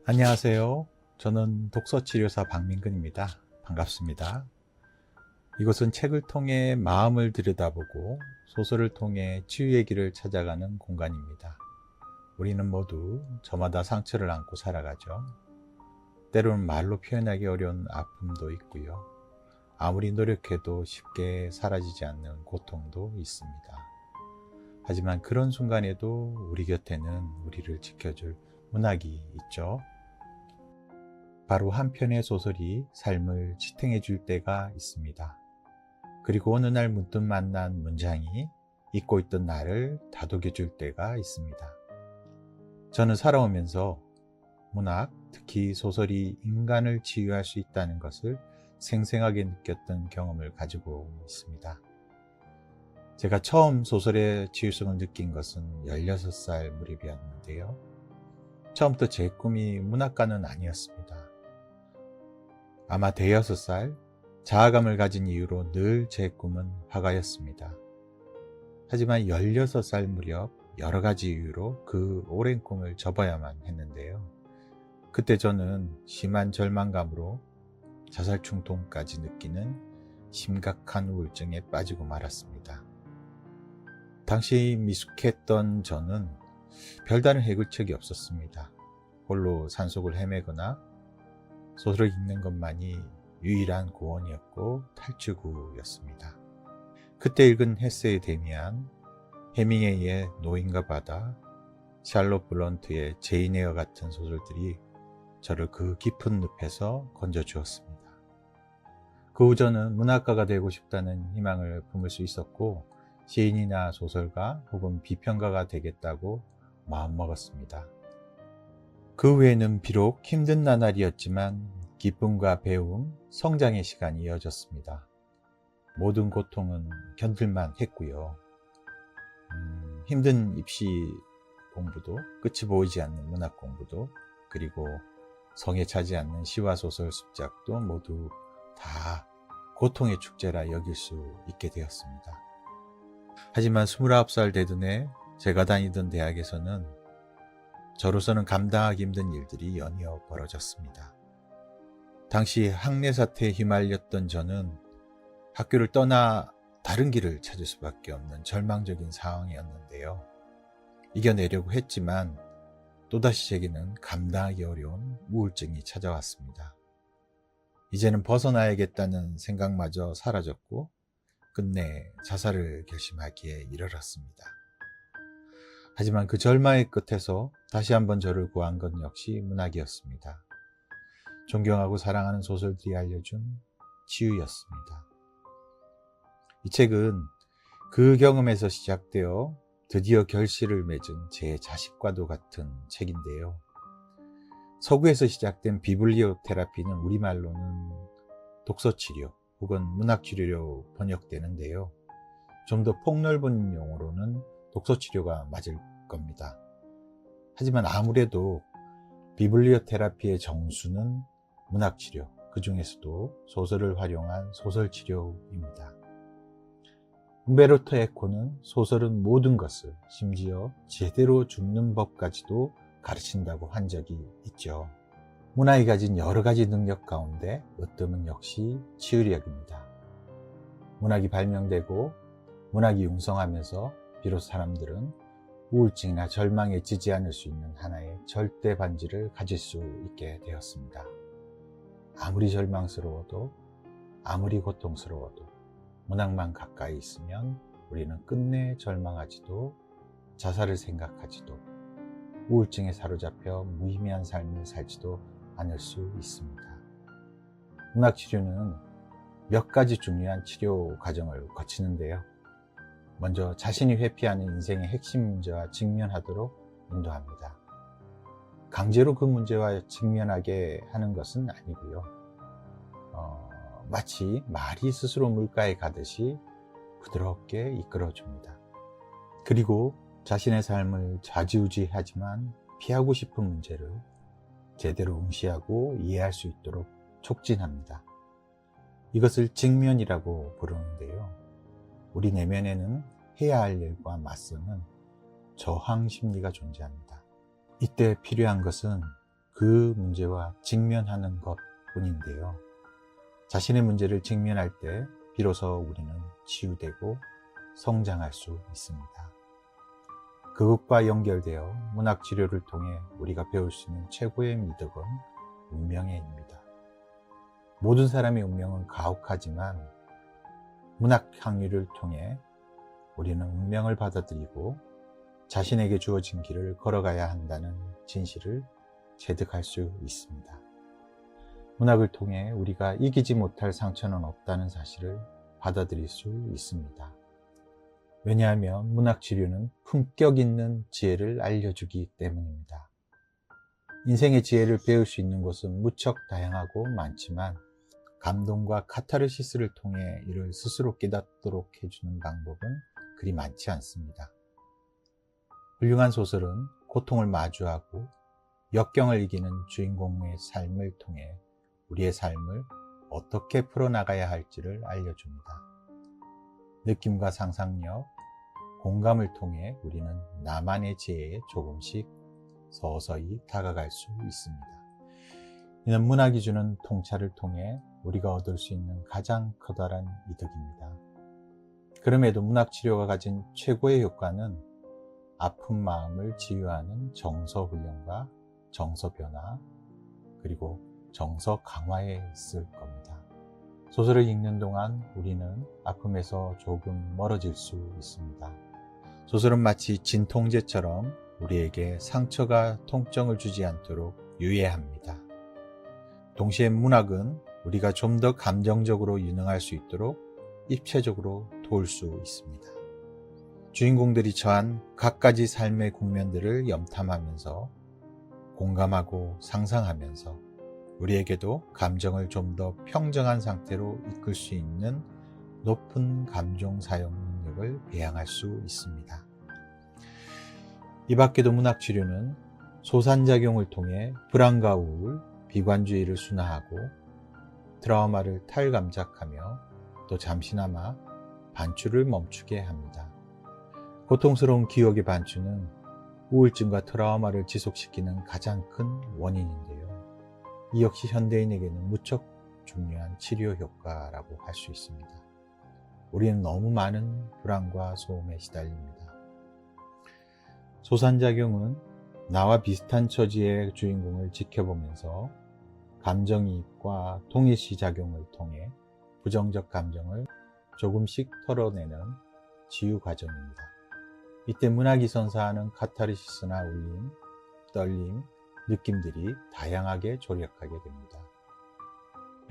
안녕하세요. 저는 독서치료사 박민근입니다. 반갑습니다. 이곳은 책을 통해 마음을 들여다보고 소설을 통해 치유의 길을 찾아가는 공간입니다. 우리는 모두 저마다 상처를 안고 살아가죠. 때로는 말로 표현하기 어려운 아픔도 있고요. 아무리 노력해도 쉽게 사라지지 않는 고통도 있습니다. 하지만 그런 순간에도 우리 곁에는 우리를 지켜줄 문학이 있죠. 바로 한 편의 소설이 삶을 지탱해 줄 때가 있습니다. 그리고 어느 날 문득 만난 문장이 잊고 있던 나를 다독여 줄 때가 있습니다. 저는 살아오면서 문학, 특히 소설이 인간을 치유할 수 있다는 것을 생생하게 느꼈던 경험을 가지고 있습니다. 제가 처음 소설의 치유성을 느낀 것은 16살 무렵이었는데요. 처음부터 제 꿈이 문학가는 아니었습니다. 아마 대여섯 살, 자아감을 가진 이유로 늘 제 꿈은 화가였습니다. 하지만 16살 무렵 여러 가지 이유로 그 오랜 꿈을 접어야만 했는데요. 그때 저는 심한 절망감으로 자살 충동까지 느끼는 심각한 우울증에 빠지고 말았습니다. 당시 미숙했던 저는 별다른 해결책이 없었습니다. 홀로 산속을 헤매거나 소설을 읽는 것만이 유일한 구원이었고 탈출구였습니다. 그때 읽은 헤세의 데미안, 해밍웨이의 노인과 바다, 샬롯 블런트의 제인 에어 같은 소설들이 저를 그 깊은 늪에서 건져주었습니다. 그 후 저는 문학가가 되고 싶다는 희망을 품을 수 있었고 시인이나 소설가 혹은 비평가가 되겠다고 마음먹었습니다. 그 후에는 비록 힘든 나날이었지만 기쁨과 배움, 성장의 시간이 이어졌습니다. 모든 고통은 견딜만 했고요. 힘든 입시 공부도, 끝이 보이지 않는 문학 공부도, 그리고 성에 차지 않는 시와 소설 습작도 모두 다 고통의 축제라 여길 수 있게 되었습니다. 하지만 29살 되던 해 제가 다니던 대학에서는 저로서는 감당하기 힘든 일들이 연이어 벌어졌습니다. 당시 학내 사태에 휘말렸던 저는 학교를 떠나 다른 길을 찾을 수밖에 없는 절망적인 상황이었는데요. 이겨내려고 했지만 또다시 제게는 감당하기 어려운 우울증이 찾아왔습니다. 이제는 벗어나야겠다는 생각마저 사라졌고 끝내 자살을 결심하기에 이르렀습니다. 하지만 그 절망의 끝에서 다시 한번 저를 구한 건 역시 문학이었습니다. 존경하고 사랑하는 소설들이 알려준 치유였습니다. 이 책은 그 경험에서 시작되어 드디어 결실을 맺은 제 자식과도 같은 책인데요. 서구에서 시작된 비블리오 테라피는 우리말로는 독서치료 혹은 문학치료로 번역되는데요. 좀 더 폭넓은 용어로는 독서치료가 맞을 겁니다. 하지만 아무래도 비블리오 테라피의 정수는 문학치료, 그 중에서도 소설을 활용한 소설치료입니다. um베르토 에코는 소설은 모든 것을, 심지어 제대로 죽는 법까지도 가르친다고 한 적이 있죠. 문학이 가진 여러 가지 능력 가운데 으뜸은 역시 치유력입니다. 문학이 발명되고 문학이 융성하면서 비로소 사람들은 우울증이나 절망에 지지 않을 수 있는 하나의 절대 반지를 가질 수 있게 되었습니다. 아무리 절망스러워도 아무리 고통스러워도 문학만 가까이 있으면 우리는 끝내 절망하지도 자살을 생각하지도 우울증에 사로잡혀 무의미한 삶을 살지도 않을 수 있습니다. 문학치료는 몇 가지 중요한 치료 과정을 거치는데요. 먼저 자신이 회피하는 인생의 핵심 문제와 직면하도록 인도합니다. 강제로 그 문제와 직면하게 하는 것은 아니고요. 마치 말이 스스로 물가에 가듯이 부드럽게 이끌어줍니다. 그리고 자신의 삶을 좌지우지하지만 피하고 싶은 문제를 제대로 응시하고 이해할 수 있도록 촉진합니다. 이것을 직면이라고 부르는데요. 우리 내면에는 해야 할 일과 맞서는 저항 심리가 존재합니다. 이때 필요한 것은 그 문제와 직면하는 것 뿐인데요. 자신의 문제를 직면할 때 비로소 우리는 치유되고 성장할 수 있습니다. 그것과 연결되어 문학치료를 통해 우리가 배울 수 있는 최고의 미덕은 운명애입니다. 모든 사람의 운명은 가혹하지만 문학 향유를 통해 우리는 운명을 받아들이고 자신에게 주어진 길을 걸어가야 한다는 진실을 체득할 수 있습니다. 문학을 통해 우리가 이기지 못할 상처는 없다는 사실을 받아들일 수 있습니다. 왜냐하면 문학치료는 품격 있는 지혜를 알려주기 때문입니다. 인생의 지혜를 배울 수 있는 곳은 무척 다양하고 많지만 감동과 카타르시스를 통해 이를 스스로 깨닫도록 해주는 방법은 그리 많지 않습니다. 훌륭한 소설은 고통을 마주하고 역경을 이기는 주인공의 삶을 통해 우리의 삶을 어떻게 풀어나가야 할지를 알려줍니다. 느낌과 상상력, 공감을 통해 우리는 나만의 지혜에 조금씩 서서히 다가갈 수 있습니다. 이는 문학이 주는 통찰을 통해 우리가 얻을 수 있는 가장 커다란 이득입니다. 그럼에도 문학치료가 가진 최고의 효과는 아픈 마음을 치유하는 정서 훈련과 정서 변화, 그리고 정서 강화에 있을 겁니다. 소설을 읽는 동안 우리는 아픔에서 조금 멀어질 수 있습니다. 소설은 마치 진통제처럼 우리에게 상처가 통증을 주지 않도록 유예합니다. 동시에 문학은 우리가 좀 더 감정적으로 유능할 수 있도록 입체적으로 도울 수 있습니다. 주인공들이 처한 갖가지 삶의 국면들을 염탐하면서 공감하고 상상하면서 우리에게도 감정을 좀 더 평정한 상태로 이끌 수 있는 높은 감정 사용 능력을 배양할 수 있습니다. 이 밖에도 문학치료는 소산작용을 통해 불안과 우울, 비관주의를 순화하고 트라우마를 탈감작하며 또 잠시나마 반추를 멈추게 합니다. 고통스러운 기억의 반추는 우울증과 트라우마를 지속시키는 가장 큰 원인인데요. 이 역시 현대인에게는 무척 중요한 치료 효과라고 할 수 있습니다. 우리는 너무 많은 불안과 소음에 시달립니다. 소산작용은 나와 비슷한 처지의 주인공을 지켜보면서 감정이입과 동일시 작용을 통해 부정적 감정을 조금씩 털어내는 치유 과정입니다. 이때 문학이 선사하는 카타르시스나 울림, 떨림, 느낌들이 다양하게 조력하게 됩니다.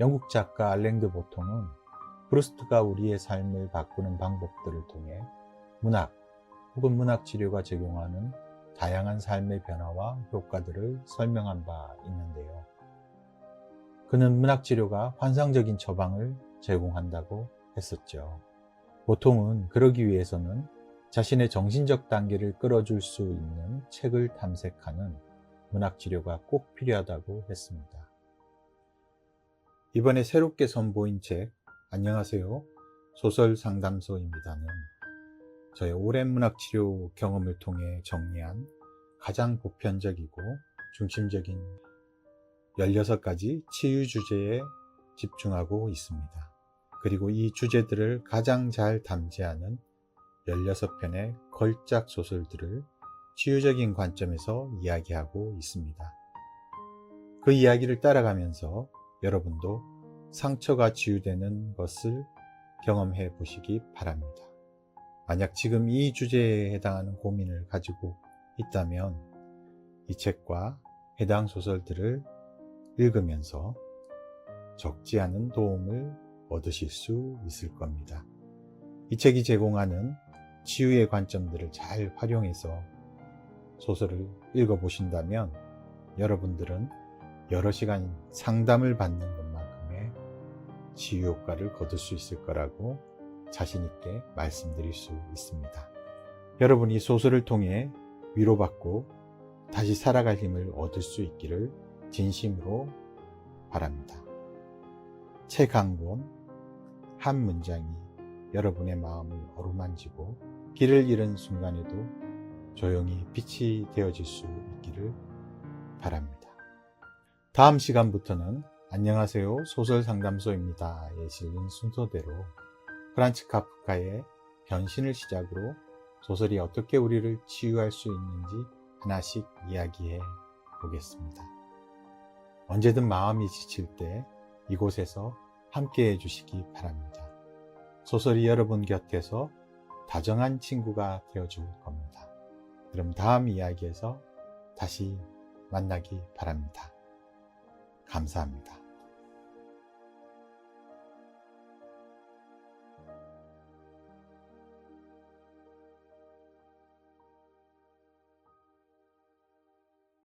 영국 작가 알랭드 보통은 프루스트가 우리의 삶을 바꾸는 방법들을 통해 문학 혹은 문학치료가 적용하는 다양한 삶의 변화와 효과들을 설명한 바 있는데요. 그는 문학치료가 환상적인 처방을 제공한다고 했었죠. 보통은 그러기 위해서는 자신의 정신적 단계를 끌어줄 수 있는 책을 탐색하는 문학치료가 꼭 필요하다고 했습니다. 이번에 새롭게 선보인 책 안녕하세요 소설상담소입니다는 저의 오랜 문학치료 경험을 통해 정리한 가장 보편적이고 중심적인 16가지 치유 주제에 집중하고 있습니다. 그리고 이 주제들을 가장 잘 담지하는 16편의 걸작 소설들을 치유적인 관점에서 이야기하고 있습니다. 그 이야기를 따라가면서 여러분도 상처가 치유되는 것을 경험해 보시기 바랍니다. 만약 지금 이 주제에 해당하는 고민을 가지고 있다면 이 책과 해당 소설들을 읽으면서 적지 않은 도움을 얻으실 수 있을 겁니다. 이 책이 제공하는 치유의 관점들을 잘 활용해서 소설을 읽어보신다면 여러분들은 여러 시간 상담을 받는 것만큼의 치유 효과를 거둘 수 있을 거라고 자신있게 말씀드릴 수 있습니다. 여러분이 소설을 통해 위로받고 다시 살아갈 힘을 얻을 수 있기를 진심으로 바랍니다. 책 한 권, 한 문장이 여러분의 마음을 어루만지고 길을 잃은 순간에도 조용히 빛이 되어질 수 있기를 바랍니다. 다음 시간부터는 안녕하세요 소설상담소입니다에 실린 순서대로 프란츠 카프카의 변신을 시작으로 소설이 어떻게 우리를 치유할 수 있는지 하나씩 이야기해 보겠습니다. 언제든 마음이 지칠 때 이곳에서 함께 해주시기 바랍니다. 소설이 여러분 곁에서 다정한 친구가 되어줄 겁니다. 그럼 다음 이야기에서 다시 만나기 바랍니다. 감사합니다.